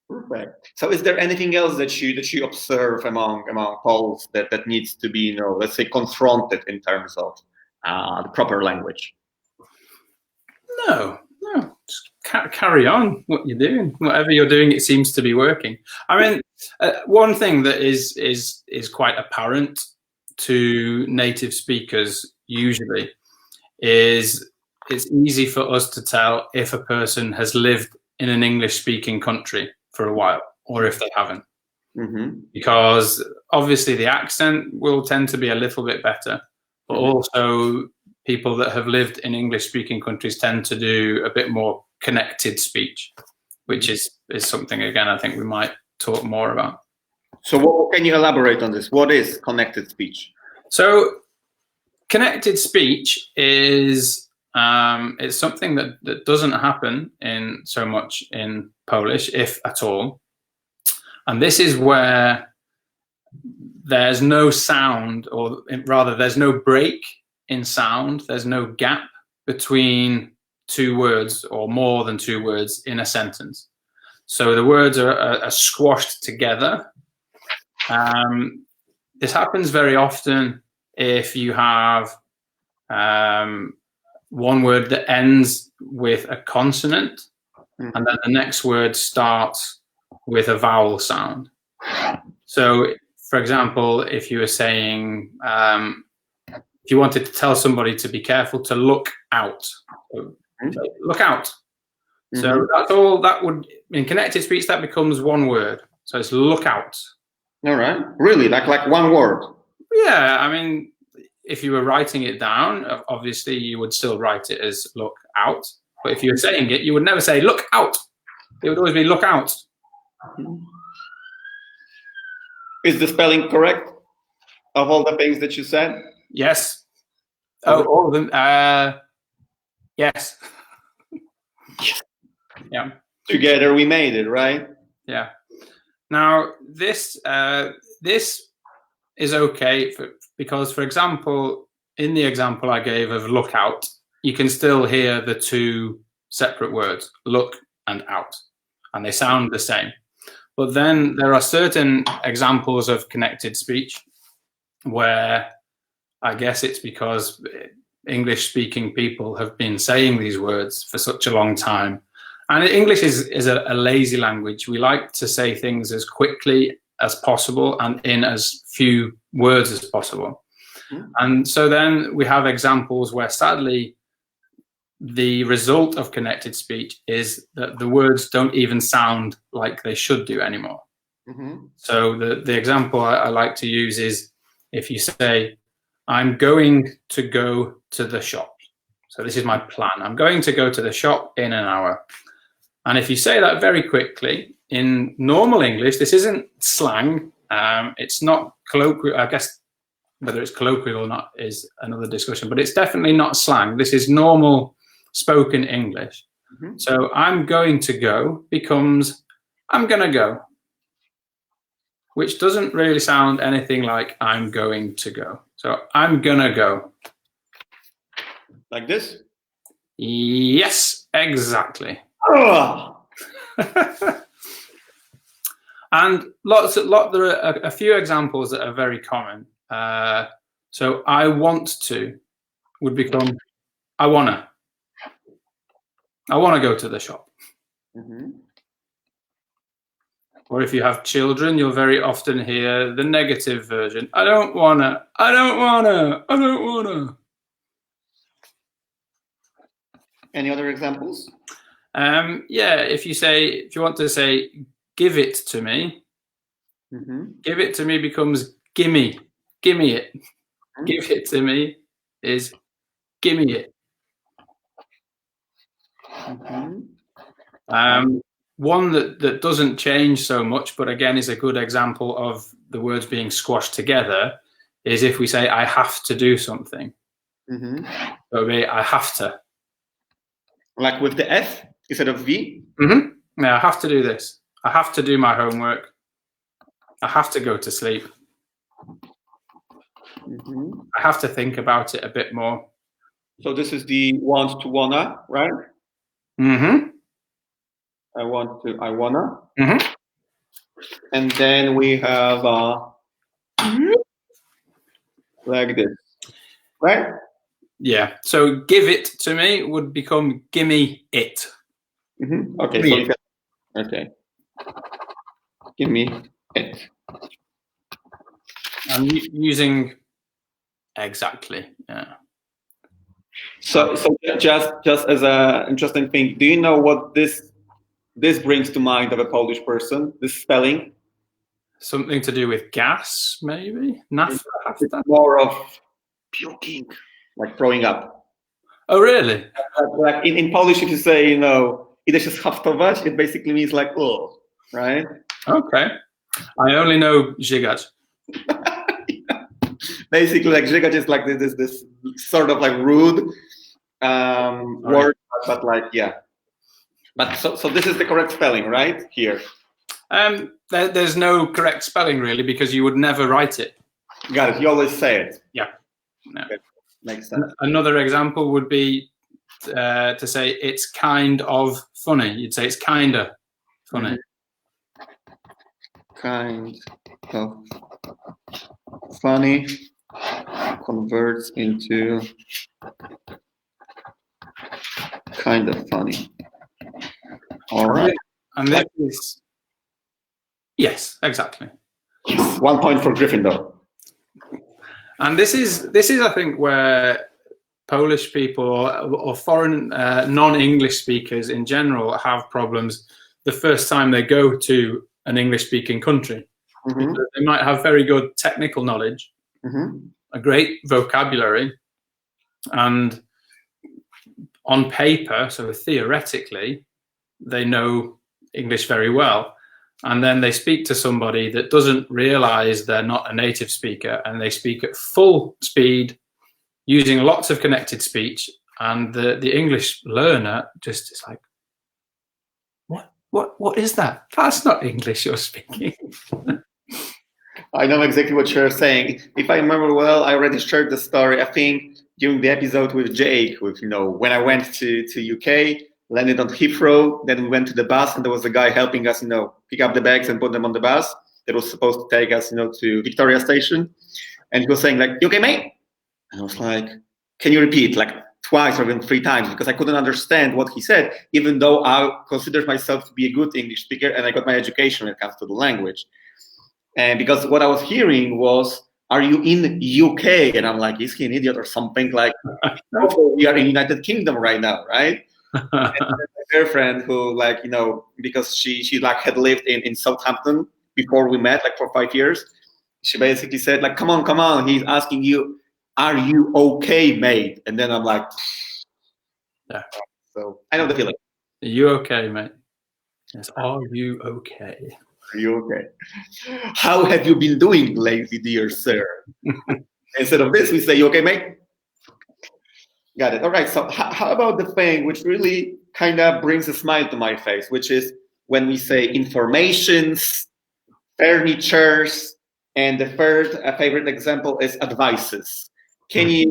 Perfect. So is there anything else that you observe among Poles that needs to be, let's say, confronted in terms of the proper language? No. Just carry on what you're doing. Whatever you're doing, it seems to be working. I mean, one thing that is quite apparent to native speakers usually is it's easy for us to tell if a person has lived in an English-speaking country for a while or if they haven't. Mm-hmm. Because obviously the accent will tend to be a little bit better, but also people that have lived in English-speaking countries tend to do a bit more connected speech, which is something, again, I think we might talk more about. So can you elaborate on this? What is connected speech? So connected speech is it's something that doesn't happen in so much in Polish, if at all. And this is where there's no sound, or rather there's no break in sound. There's no gap between two words or more than two words in a sentence. So the words are squashed together. This happens very often if you have one word that ends with a consonant, and then the next word starts with a vowel sound. So, for example, if you were saying, if you wanted to tell somebody to be careful, to look out. So, look out. So that's all that would, in connected speech, that becomes one word. So it's look out. All right. Really? Like one word? Yeah. I mean, if you were writing it down, obviously you would still write it as look out. But if you were saying it, you would never say look out. It would always be look out. Is the spelling correct of all the things that you said? Yes. Oh, all of them. Yes. Yeah. Together we made it, right? Yeah. Now this is okay because, for example, in the example I gave of look out, you can still hear the two separate words, look and out, and they sound the same. But then there are certain examples of connected speech where I guess it's because English-speaking people have been saying these words for such a long time. And English is a lazy language. We like to say things as quickly as possible and in as few words as possible. And so then we have examples where, sadly, the result of connected speech is that the words don't even sound like they should do anymore. So the example I like to use is if you say, I'm going to go to the shop. So this is my plan. I'm going to go to the shop in an hour. And if you say that very quickly, in normal English, this isn't slang. It's not colloquial. I guess whether it's colloquial or not is another discussion, but it's definitely not slang. This is normal spoken English. So I'm going to go becomes I'm going to go, which doesn't really sound anything like I'm going to go. So I'm going to go. Like this? Yes, exactly. And there are a few examples that are very common. So I want to would become I wanna go to the shop. Or if you have children, you'll very often hear the negative version. I don't wanna. Any other examples? Yeah, if you want to say, give it to me, give it to me becomes gimme it. give it to me is gimme it. One that doesn't change so much, but again is a good example of the words being squashed together, is if we say I have to do something. So it'll be I have to. Like with the F instead of V? Yeah, I have to do this. I have to do my homework. I have to go to sleep. I have to think about it a bit more. So this is the want to wanna, right? I want to, I wanna. And then we have like this, right? Yeah. So give it to me would become gimme it. Okay. Gimme So okay. Give me it. I'm using exactly. Yeah. So just as a interesting thing, do you know what this brings to mind of a Polish person? This spelling? Something to do with gas, maybe? Nafta? It's more of puking, like throwing up. Oh, really? Like in Polish, if you say, idę się schaftować, it basically means like, oh, right? Okay. I only know żygać. Basically, like żygać is like this sort of like rude word, but like, yeah. But so this is the correct spelling, right? Here. There's no correct spelling really, because you would never write it. Got it. You always say it. Yeah. No. Okay. Makes sense. Another example would be to say it's kind of funny. You'd say it's kinda funny. Kind of funny converts into kind of funny. All right. And this is, yes, exactly. 1 point for Gryffindor. And this is I think where Polish people or foreign non-English speakers in general have problems the first time they go to an English-speaking country. Because they might have very good technical knowledge, a great vocabulary, and on paper, so theoretically, they know English very well. And then they speak to somebody that doesn't realize they're not a native speaker, and they speak at full speed using lots of connected speech. And the English learner just is like, what is that? That's not English you're speaking. I know exactly what you're saying. If I remember well, I already shared the story, I think, during the episode with Jake, with, when I went to UK, landed on Heathrow, then we went to the bus, and there was a guy helping us, pick up the bags and put them on the bus that was supposed to take us, to Victoria Station. And he was saying like, "You okay, mate?" And I was like, "Can you repeat?" Like twice or even 3 times, because I couldn't understand what he said, even though I considered myself to be a good English speaker and I got my education when it comes to the language. And because what I was hearing was, "Are you in UK?" And I'm like, is he an idiot or something? Like, we are in United Kingdom right now, right? And my girlfriend, who because she like had lived in Southampton before we met, like for 5 years, she basically said like, come on, he's asking you, "Are you okay, mate?" And then I'm like, yeah. So I know the feeling. Are you okay, mate? Yes. Are you okay? Are you okay? How have you been doing lately, dear sir? Instead of this, we say, "You okay, mate?" Got it. All right. So how about the thing which really kind of brings a smile to my face, which is when we say informations, furnitures, and the third favorite example is advices. Can you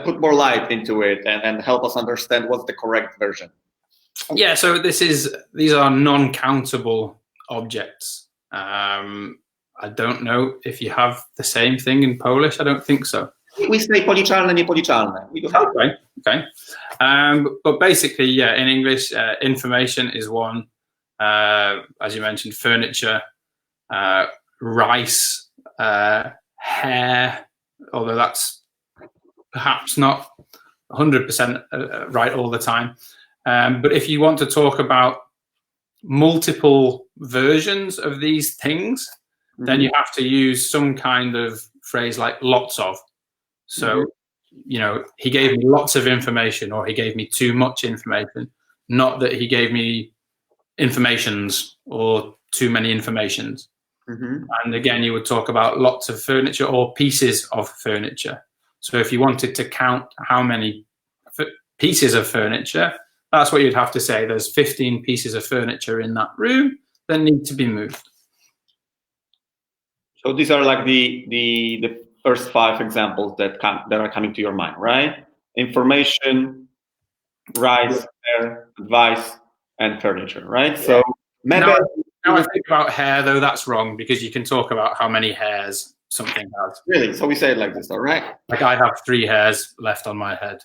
put more light into it and help us understand what's the correct version? Yeah. So these are non-countable objects. I don't know if you have the same thing in Polish. I don't think so. We say policzalne, niepoliczalne. We do have. Okay. But basically, yeah, in English, information is one. As you mentioned, furniture, rice, hair, although that's perhaps not 100% right all the time. But if you want to talk about multiple versions of these things, then you have to use some kind of phrase like lots of. So, you know, he gave me lots of information, or he gave me too much information, not that he gave me informations or too many informations. And again, you would talk about lots of furniture or pieces of furniture. So if you wanted to count how many pieces of furniture, that's what you'd have to say. There's 15 pieces of furniture in that room that need to be moved. So these are like the first 5 examples that are coming to your mind, right? Information, rights, advice, and furniture, right? So now I think about hair, though, that's wrong, because you can talk about how many hairs something has. Really? So we say it like this, all right? Like I have 3 hairs left on my head.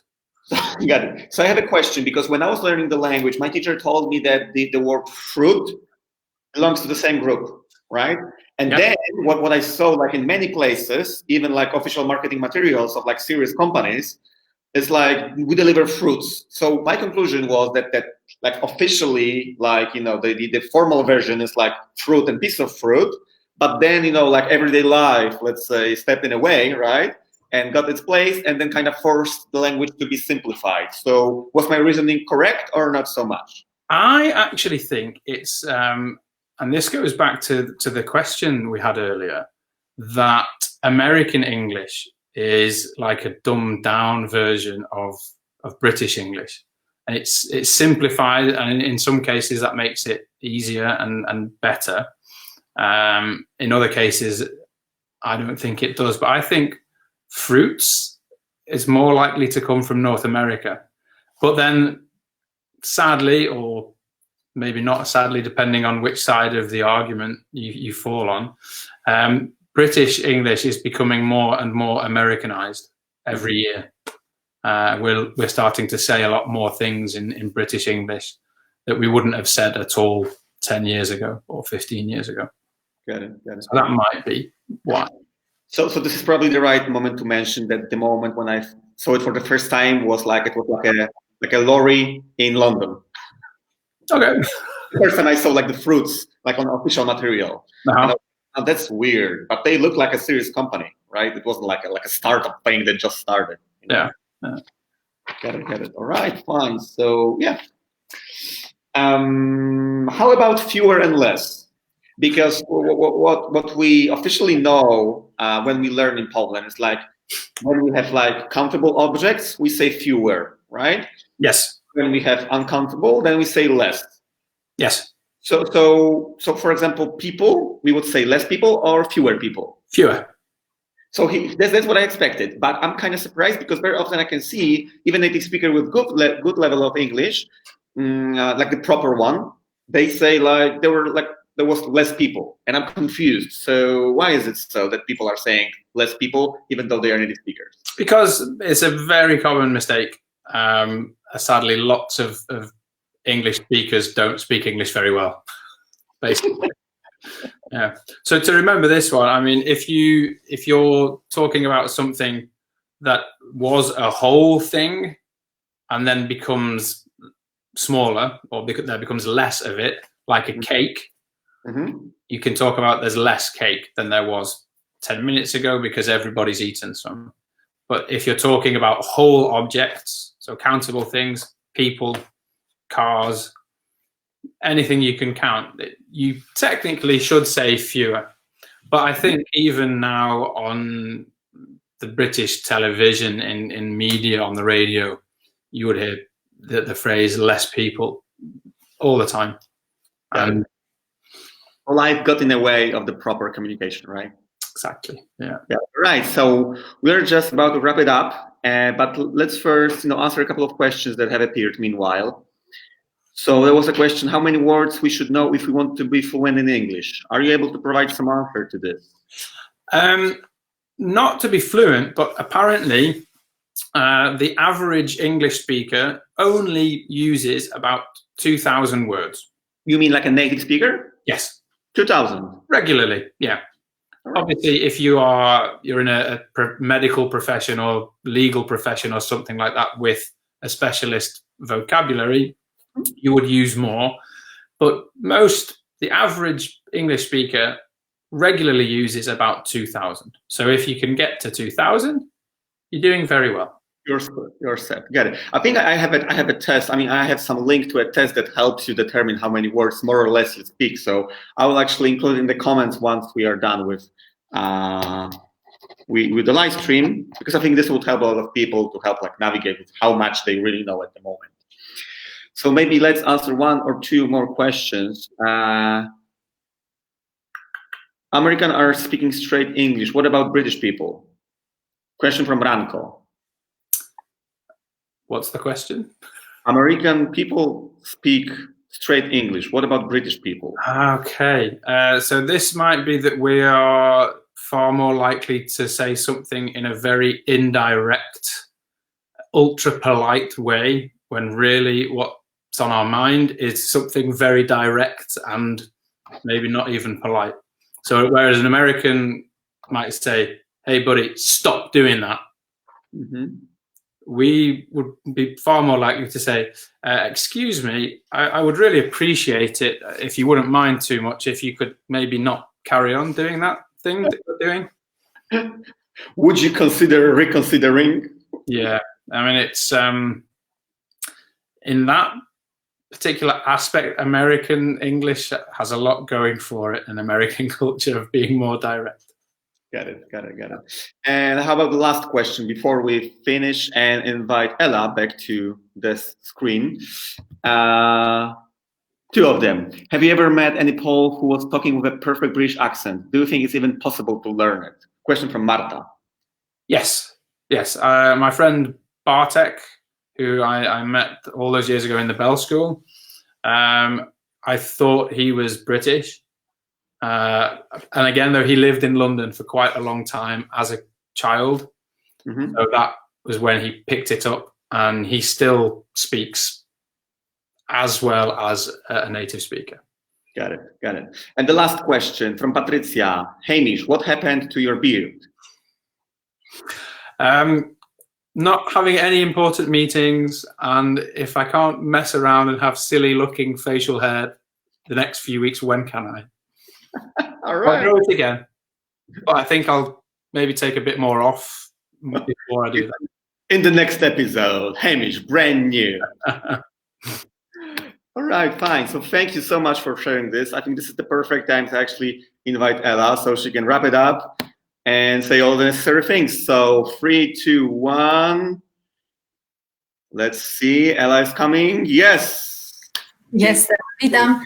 Got it. So I have a question, because when I was learning the language, my teacher told me that the word fruit belongs to the same group, right? And then what I saw, like in many places, even like official marketing materials of like serious companies, is like we deliver fruits. So my conclusion was that like officially, like, you know, the formal version is like fruit and piece of fruit, but then, you know, like everyday life, let's say, stepped in a way, right? And got its place, and then kind of forced the language to be simplified. So was my reasoning correct or not so much? I actually think it's, and this goes back to the question we had earlier, that American English is like a dumbed down version of British English. And it's simplified, and in some cases that makes it easier and better. In other cases, I don't think it does. But I think fruits is more likely to come from North America. But then, sadly, or maybe not sadly, depending on which side of the argument you fall on, British English is becoming more and more Americanized every year. We're starting to say a lot more things in British English that we wouldn't have said at all 10 years ago or 15 years ago. Got it. So that might be why. So this is probably the right moment to mention that the moment when I saw it for the first time was like a lorry in London. Okay. The first time I saw like the fruits like on official material. Oh, that's weird, but they look like a serious company, right? It wasn't like a startup thing that just started. You know? Yeah. Got it. All right, fine. So yeah. How about fewer and less? Because what we officially know when we learn in Poland is like when we have like countable objects, we say fewer, right? Yes. When we have uncountable, then we say less. Yes. So for example, people, we would say less people or fewer people. Fewer. So that's what I expected, but I'm kind of surprised because very often I can see even native speaker with good level of English, like the proper one, they say like there was less people, and I'm confused. So why is it so that people are saying less people even though they are native speakers? Because it's a very common mistake. Sadly, lots of English speakers don't speak English very well, basically. Yeah. So to remember this one, I mean, if you're talking about something that was a whole thing and then becomes smaller, or there becomes less of it, like a cake, you can talk about there's less cake than there was 10 minutes ago because everybody's eaten some. But if you're talking about whole objects, so countable things, people, cars, anything you can count, you technically should say fewer. But I think even now on the British television, in media, on the radio, you would hear the phrase less people all the time. And life got in the way of the proper communication, right? Exactly. Yeah. Right. So we're just about to wrap it up, but let's first, answer a couple of questions that have appeared meanwhile. So there was a question: how many words we should know if we want to be fluent in English? Are you able to provide some answer to this? Not to be fluent, but apparently the average English speaker only uses about 2,000 words. You mean like a native speaker? Yes. 2,000? Regularly, yeah. Right. Obviously, if you're in a medical profession or legal profession or something like that with a specialist vocabulary, you would use more. But the average English speaker regularly uses about 2,000. So if you can get to 2,000, you're doing very well. You're set. Got it. I think I have a test. I mean, I have some link to a test that helps you determine how many words more or less you speak. So I will actually include in the comments once we are done with the live stream, because I think this would help a lot of people to help like navigate with how much they really know at the moment. So maybe let's answer one or two more questions. Americans are speaking straight English. What about British people? Question from Ranko. What's the question? American people speak straight English. What about British people? Okay, so this might be that we are far more likely to say something in a very indirect, ultra polite way, when really what's on our mind is something very direct and maybe not even polite. So whereas an American might say, "Hey buddy, stop doing that," we would be far more likely to say, "Excuse me, I would really appreciate it if you wouldn't mind too much if you could maybe not carry on doing that thing that you're doing." Would you consider reconsidering? Yeah, I mean, it's in that particular aspect, American English has a lot going for it, an American culture of being more direct. Got it. And how about the last question before we finish and invite Ella back to the screen? Two of them. Have you ever met any Pole who was talking with a perfect British accent? Do you think it's even possible to learn it? Question from Marta. Yes. My friend Bartek, who I met all those years ago in the Bell School, I thought he was British. And again, though, he lived in London for quite a long time as a child. So that was when he picked it up, and he still speaks as well as a native speaker. Got it. And the last question from Patricia. Hamish, what happened to your beard? Not having any important meetings, and if I can't mess around and have silly looking facial hair the next few weeks, when can I? All right. I'll grow it again, but I think I'll maybe take a bit more off before I do that. In the next episode, Hamish, brand new. All right, fine. So thank you so much for sharing this. I think this is the perfect time to actually invite Ella so she can wrap it up and say all the necessary things. So 3, 2, 1. Let's see. Ella is coming. Yes. Yes, witam.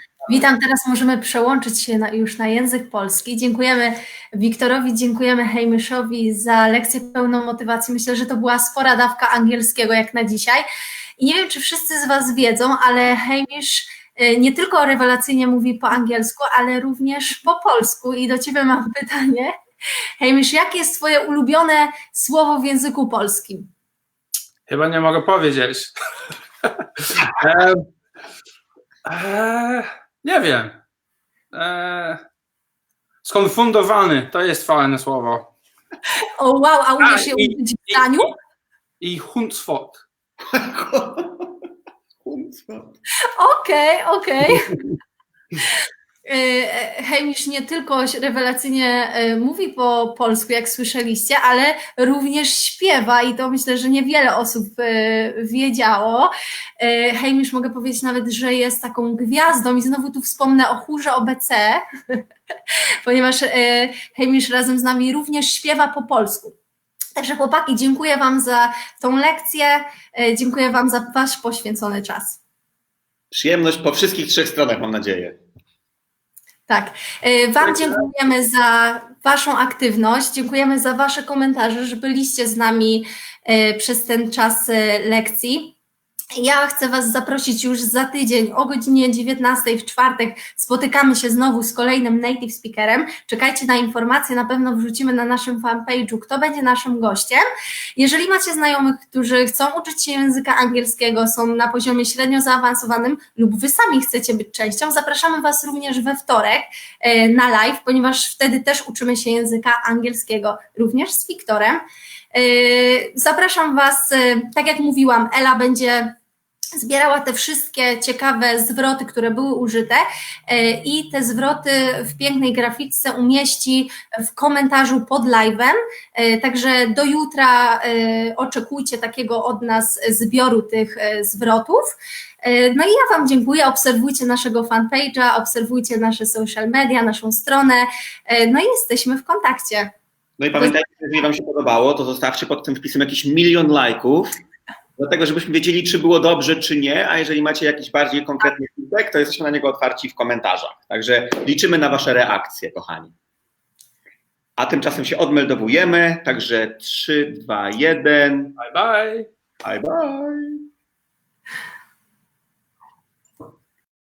Teraz możemy przełączyć się już na język polski. Dziękujemy Wiktorowi, dziękujemy Hamishowi za lekcję pełną motywacji. Myślę, że to była spora dawka angielskiego jak na dzisiaj. I nie wiem, czy wszyscy z Was wiedzą, ale Hamish nie tylko rewelacyjnie mówi po angielsku, ale również po polsku. I do Ciebie mam pytanie. Hamish, jakie jest Twoje ulubione słowo w języku polskim? Chyba nie mogę powiedzieć. Nie wiem. Skonfundowany, to jest fajne słowo. O wow, a umiesz je użyć w zdaniu? I Hundsfot. Okej. Hamish nie tylko rewelacyjnie mówi po polsku, jak słyszeliście, ale również śpiewa i to myślę, że niewiele osób wiedziało. Hamish, mogę powiedzieć nawet, że jest taką gwiazdą i znowu tu wspomnę o chórze OBC, ponieważ Hamish razem z nami również śpiewa po polsku. Także chłopaki, dziękuję Wam za tą lekcję, dziękuję Wam za Wasz poświęcony czas. Przyjemność po wszystkich 3 stronach, mam nadzieję. Tak. Wam dziękujemy za Waszą aktywność, dziękujemy za Wasze komentarze, że byliście z nami przez ten czas lekcji. Ja chcę Was zaprosić już za tydzień o godzinie 19 w czwartek. Spotykamy się znowu z kolejnym native speakerem. Czekajcie na informacje, na pewno wrzucimy na naszym fanpage'u, kto będzie naszym gościem. Jeżeli macie znajomych, którzy chcą uczyć się języka angielskiego, są na poziomie średnio zaawansowanym lub Wy sami chcecie być częścią, zapraszamy Was również we wtorek na live, ponieważ wtedy też uczymy się języka angielskiego, również z Wiktorem. Zapraszam Was, tak jak mówiłam, Ela będzie zbierała te wszystkie ciekawe zwroty, które były użyte i te zwroty w pięknej graficzce umieści w komentarzu pod live'em, także do jutra oczekujcie takiego od nas zbioru tych zwrotów. No i ja Wam dziękuję, obserwujcie naszego fanpage'a, obserwujcie nasze social media, naszą stronę, no i jesteśmy w kontakcie. No i pamiętajcie, jeżeli Wam się podobało, to zostawcie pod tym wpisem jakiś 1 000 000 lajków, dlatego żebyśmy wiedzieli, czy było dobrze, czy nie, a jeżeli macie jakiś bardziej konkretny feedback, to jesteśmy na niego otwarci w komentarzach. Także liczymy na Wasze reakcje, kochani. A tymczasem się odmeldowujemy, także 3, 2, 1. Bye bye. Bye bye.